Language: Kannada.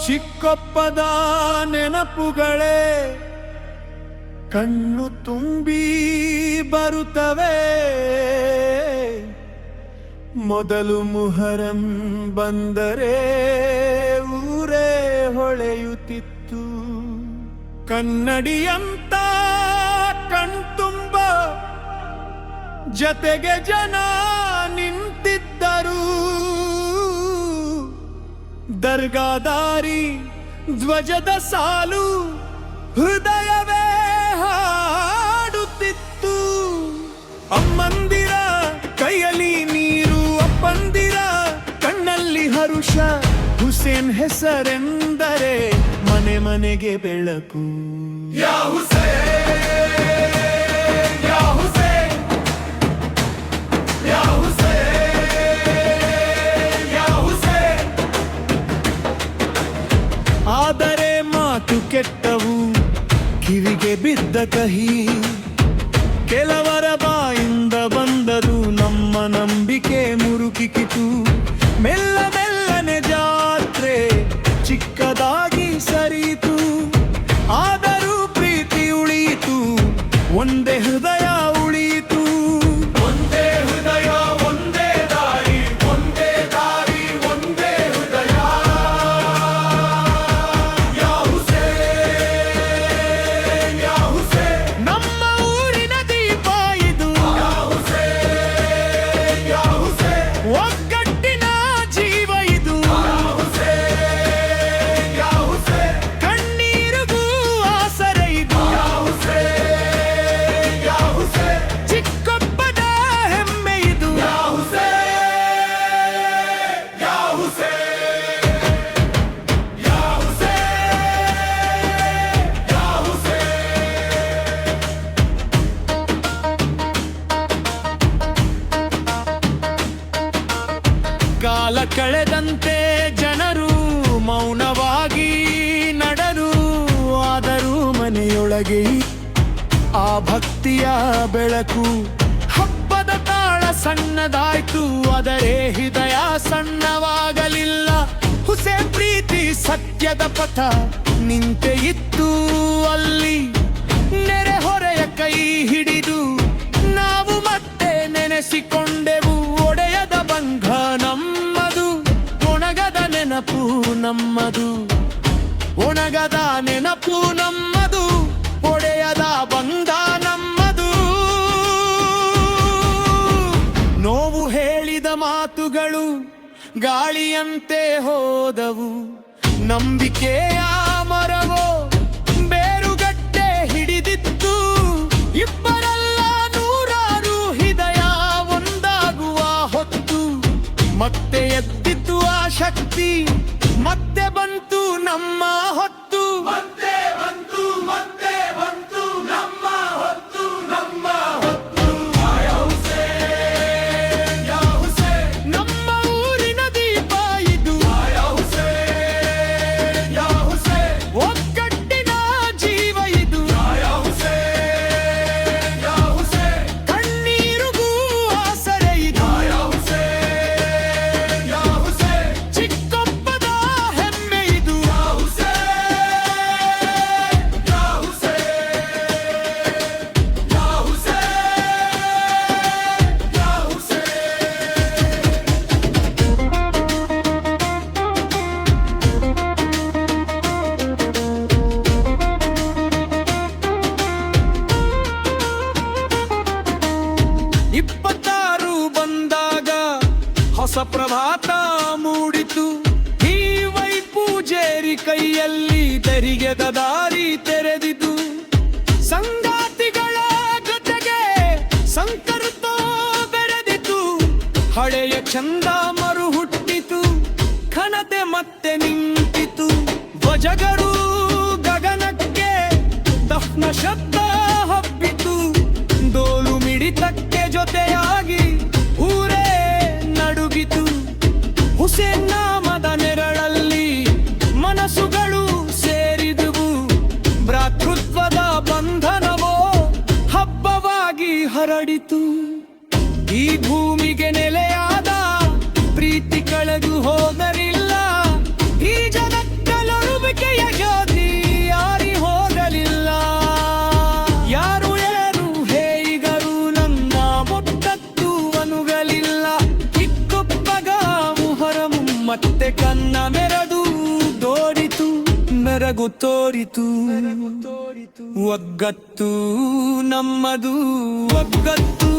ಚಿಕ್ಕೊಪ್ಪದ ನೆನಪುಗಳೇ ಕಣ್ಣು ತುಂಬಿ ಬರುತ್ತವೆ. ಮೊದಲು ಮುಹರಂ ಬಂದರೆ ಊರೇ ಹೊಳೆಯುತ್ತಿತ್ತು. ಕನ್ನಡಿಯಂತ ಕಣ್ತುಂಬ ಜತೆಗೆ ಜನ ನಿಂತಿದ್ದರು. ದರ್ಗಾದಾರಿ ಧ್ವಜದ ಸಾಲು ಹೃದಯವೇ ಹಾಡುತ್ತಿತ್ತು. ಅಮ್ಮಂದಿರ ಕೈಯಲ್ಲಿ ನೀರು, ಅಪ್ಪಂದಿರ ಕಣ್ಣಲ್ಲಿ ಹರುಷ. ಹುಸೇನ್ ಹೆಸರೆಂದರೆ ಮನೆ ಮನೆಗೆ ಬೆಳಕು. ಯಾ ಹುಸೇನ್, ಯಾ ಹುಸೇನ್, ಯಾ ಹುಸೇನ್, ಯಾ ಹುಸೇನ್. ಆದರೆ ಮಾತು ಕೆಟ್ಟವು, ಕಿವಿಗೆ ಬಿದ್ದ ಕಹಿ. ಕೆಲವರ ಬಾಯಿಂದ ಬಂದರು, ನಮ್ಮ ನಂಬಿಕೆ ಮುರುಕಿಕಿತು. ಮೆಲ್ಲ ಮೆಲ್ಲನೆ ಜಾತ್ರೆ ಚಿಕ್ಕದಾಗಿ ಸರಿಯಿತು. ಆದರೂ ಪ್ರೀತಿ ಉಳಿಯಿತು, ಒಂದೇ ಹೃದಯ ಉಳಿಯಿತು. ಒಂದೇ ಹೃದಯ, ಒಂದೇ ದಾರಿ, ಒಂದೇ ದಾರಿ, ಒಂದೇ ಹೃದಯ. ಯಾ ಹುಸೇನ್, ಯಾ ಹುಸೇನ್. ನಮ್ಮ ಊರಿನ ದೀಪ ಇದು. ಯಾ ಹುಸೇನ್, ಯಾ ಹುಸೇನ್. ಒಗ್ಗಟ್ಟಿನ ಜೀವ ಇದು. ಯಾ ಹುಸೇನ್, ಯಾ ಹುಸೇನ್. ಕಣ್ಣೀರಿಗೂ ಆಸರೆ ಇದು. ಯಾ ಹುಸೇನ್, ಯಾ ಹುಸೇನ್. ಚಿಕ್ಕೊಪ್ಪದ ಹೆಮ್ಮೆ ಇದು. ಯಾ ಹುಸೇನ್, ಯಾ ಹುಸೇನ್, ಯಾ ಹುಸೇನ್, ಯಾ ಹುಸೇನ್. ಕಾಲ ಕಳೆದಂತೆ ಜನರು ಮೌನವಾಗಿ ನಡೆದು, ಆದರೂ ಮನೆಯೊಳಗೆ ಆ ಭಕ್ತಿಯ ಬೆಳಕು. ಹಬ್ಬದ ತಾಳ ಸಣ್ಣದಾಯ್ತು, ಆದರೆ ಹೃದಯ ಸಣ್ಣವಾಗಲಿಲ್ಲ. ಹುಸೇನ್ ಪ್ರೀತಿ ಸತ್ಯದ ಪಥ ನಿಂತೆ ಇತ್ತು ಅಲ್ಲಿ. ನೆರೆಹೊರೆಯ ಕೈ ಹಿಡಿದು ನಾವು ಮತ್ತೆ ನೆನೆಸಿಕೊಂಡೆವು. ಒಡೆಯದ ಬಂಧ ನಮ್ಮದು, ಒಣಗದ ನೆನಪು ನಮ್ಮದು. ಒಣಗದ ನೆನಪು ನಮ್ಮದು, ಒಡೆಯದ ಬಂಧ ನಮ್ಮದು. ನೋವು ಹೇಳಿದ ಮಾತುಗಳು ಗಾಳಿಯಂತೆ ಹೋದವು. ನಂಬಿಕೆಯ ಮರವೋ ಬೇರುಗಟ್ಟೆ ಹಿಡಿದಿತ್ತು. ಇಬ್ಬರಲ್ಲ ನೂರಾರು ಹೃದಯ ಒಂದಾಗುವ ಹೊತ್ತು. ಮತ್ತೆ ಎದ್ದಿತ್ತು ಆ ಶಕ್ತಿ, ಮತ್ತೆ ಬಂತು ನಮ್ಮ ಹೊತ್ತು. ಮತ್ತೆ ಬಂತು, ಮತ್ತೆ ಬಂತು ನಮ್ಮ ಹೊತ್ತು, ನಮ್ಮ ಹೊತ್ತು. ಯಾ ಹುಸೇನ್, ಯಾ ಹುಸೇನ್. ನಮ್ಮ ಊರಿನ ದೀಪ ಇದು. ಯಾ ಹುಸೇನ್, ಯಾ ಹುಸೇನ್. ಒಗ್ಗಟ್ಟಿನ ಜೀವ ಇದು. ಯಾ ಹುಸೇನ್, ಯಾ ಹುಸೇನ್. ಕಣ್ಣೀರಿಗೂ ಆಸರೆ ಇದು. ಯಾ ಹುಸೇನ್, ಯಾ ಹುಸೇನ್. ಚಿಕ್ಕೊಪ್ಪದ ಹೆಮ್ಮೆ ಇದು. ಯಾ ಹುಸೇನ್, ಯಾ ಹುಸೇನ್, ಯಾ ಹುಸೇನ್, ಯಾ ಹುಸೇನ್. 26 ಬಂದಾಗ ಹೊಸ ಪ್ರಭಾತ ಮೂಡಿತು. ಈ ವೈಪೂಜೇರಿ ಕೈಯಲ್ಲಿ ತೆರಿಗೆದ ದಾರಿ ತೆರೆದಿತು. ಸಂಗಾತಿಗಳ ಜೊತೆಗೆ ಸಂಕರ್ತ ಬೆರೆದಿತು. ಹಳೆಯ ಚಂದ ಮರು ಹುಟ್ಟಿತು, ಘನತೆ ಮತ್ತೆ ನಿಂತಿತು. ಧ್ವಜಗರು ಗಗನಕ್ಕೆ, ದಫ್ನ ಶಬ್ದ ಹಬ್ಬಿತು. ಡೋಲು ಮಿಡಿತಕ್ಕೆ ಜೊತೆಯಾಗಿ ಊರೇ ನಡು ಭೂಮಿಗೆ ನೆಲೆಯಾದ ಪ್ರೀತಿ ಕಳೆದು ಹೋಗಲಿಲ್ಲ. ಈ ಜಗತ್ತಲೊರುವಿಕೆಯ ಜ್ಯೋತಿ ಯಾರಿ ಹೋಗಲಿಲ್ಲ. ಯಾರು ಏನು ಹೇಯಿಗರು ನನ್ನ ಮುಟ್ಟತ್ತು ಅನುಗಲಿಲ್ಲ. ಕಿಕ್ಕುಪ್ಪಗ ಮುಹರಮು ಮತ್ತೆ ಕನ್ನ ಮೆರದು ದೋರಿತು ಮೆರಗು ತೋರಿತು. ಒಗ್ಗತ್ತು ನಮ್ಮದು ಒಗ್ಗತ್ತು